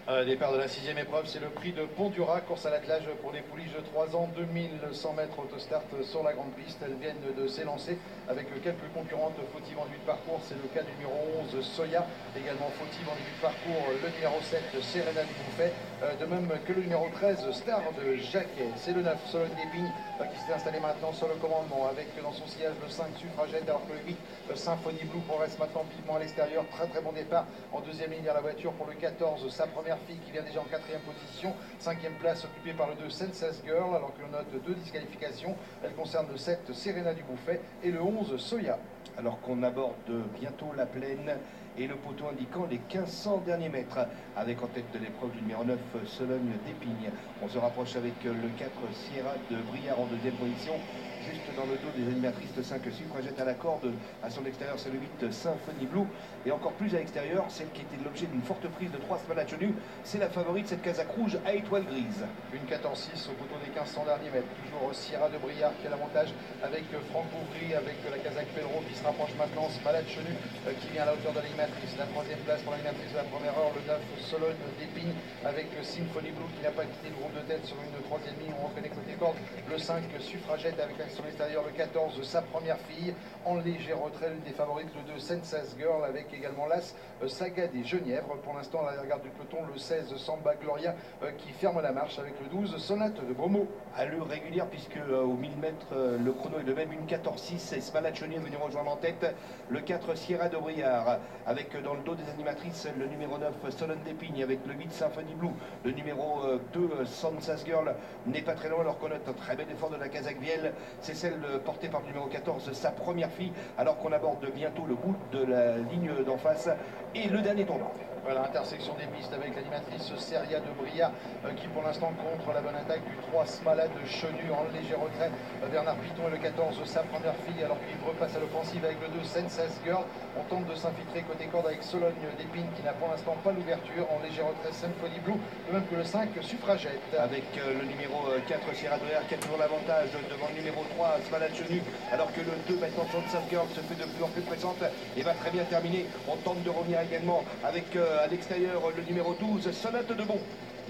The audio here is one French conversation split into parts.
Départ de la sixième épreuve, c'est le prix de Pont-Dura, course à l'attelage pour les pouliches de 3 ans, 2100 mètres autostart sur la grande piste. Elles viennent de s'élancer avec quelques concurrentes fautives en début de parcours. C'est le cas du numéro 11, Soya, également fautive en début de parcours, le numéro 7, Serena du Bouffet, de même que le numéro 13, Star de Jacquet. C'est le 9, Sologne d'Épine, qui s'est installé maintenant sur le commandement avec dans son sillage le 5, Suffragette, alors que le 8, Symphonie Blue, progresse maintenant vivement à l'extérieur. Très bon départ en deuxième ligne à la voiture pour le 14, sa première fille qui vient déjà en quatrième position. Cinquième place occupée par le 2, Senses Girl, alors que l'on note 2 disqualifications. Elle concerne le 7, Serena du Bouffet, et le 11, Soya. Alors qu'on aborde bientôt la plaine et le poteau indiquant les 1500 derniers mètres, avec en tête de l'épreuve du numéro 9, Sologne d'Épine. On se rapproche avec le 4, Sierra de Briard en deuxième position. Juste dans le dos des animatrices, le 5 Suffragette à la corde. À son extérieur, c'est le 8 Symphonie Blue. Et encore plus à l'extérieur, celle qui était l'objet d'une forte prise de 3 Smalachenus, c'est la favorite, cette casaque rouge à étoile grise. Une 14-6 au poteau des 1500 derniers mètres. Toujours Sierra de Briard qui est à l'avantage avec Franck Bouvry, avec la casaque Pellereau qui se rapproche maintenant. Smalachenu qui vient à la hauteur de l'animatrice. La troisième place pour l'animatrice de la première heure. Le 9 Sologne d'Épine avec Symphonie Blue qui n'a pas quitté le groupe de tête sur une troisième ligne. On reconnaît côté corde le 5 Suffragette avec son extérieur, le 14 sa première fille en léger retrait, l'une des favorites, le 2 Senses Girl avec également l'As Saga des Genièvres. Pour l'instant à l'arrière du peloton, le 16 Samba Gloria qui ferme la marche avec le 12 Sonate de Bromo. Allure régulière puisque au 1000 mètres le chrono est de même une 14-6 et Smalacheni est venu rejoindre en tête le 4 Sierra de Briard avec dans le dos des animatrices le numéro 9 Sologne d'Épine avec le 8 Symphonie Blue, le numéro 2 Senses Girl n'est pas très loin alors qu'on note un très bel effort de la casaque Vielle. C'est celle portée par le numéro 14, sa première fille, alors qu'on aborde bientôt le bout de la ligne d'en face et le dernier tournant. Voilà, intersection des pistes avec l'animatrice Seria de Briard qui pour l'instant contre la bonne attaque du 3 Smala de Chenu en léger retrait. Bernard Piton et le 14 sa première fille alors qu'il repasse à l'offensive avec le 2 Senses Girl. On tente de s'infiltrer côté corde avec Sologne d'Épine qui n'a pour l'instant pas l'ouverture. En léger retrait Symphonie Blue, de même que le 5 Suffragette. Avec le numéro 4 Sierra de Briard qui a toujours l'avantage devant le numéro 3 Smala Chenu, alors que le 2 maintenant Senses Girl se fait de plus en plus présente et va très bien terminer. On tente de revenir également avec à l'extérieur le numéro 12 Sonate de Bon.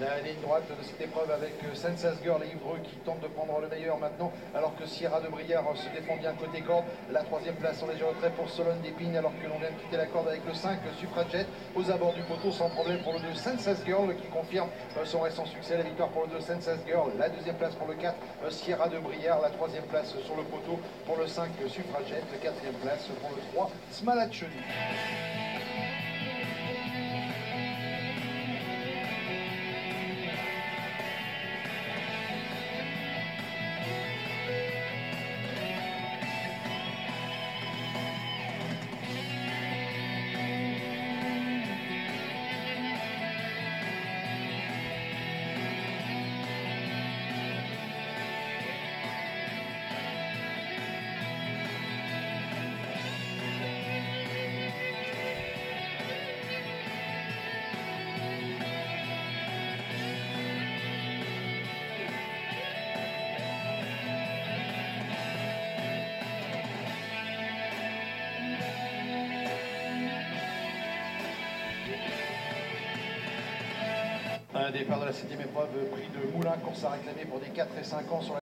La ligne droite de cette épreuve avec Senses Girl et Ivreux qui tente de prendre le meilleur maintenant, alors que Sierra de Briard se défend bien côté corde. La troisième place en léger retrait pour Sologne d'Épine, alors que l'on vient de quitter la corde avec le 5 Suffragette aux abords du poteau sans problème pour le 2 Senses Girl qui confirme son récent succès. La victoire pour le 2 Senses Girl, la deuxième place pour le 4 Sierra de Briard, la troisième place sur le poteau pour le 5 Suffragette, la quatrième place pour le 3 Smalacheni. Un départ de la 7e épreuve, prix de Moulins, course à réclamer pour des 4 et 5 ans sur la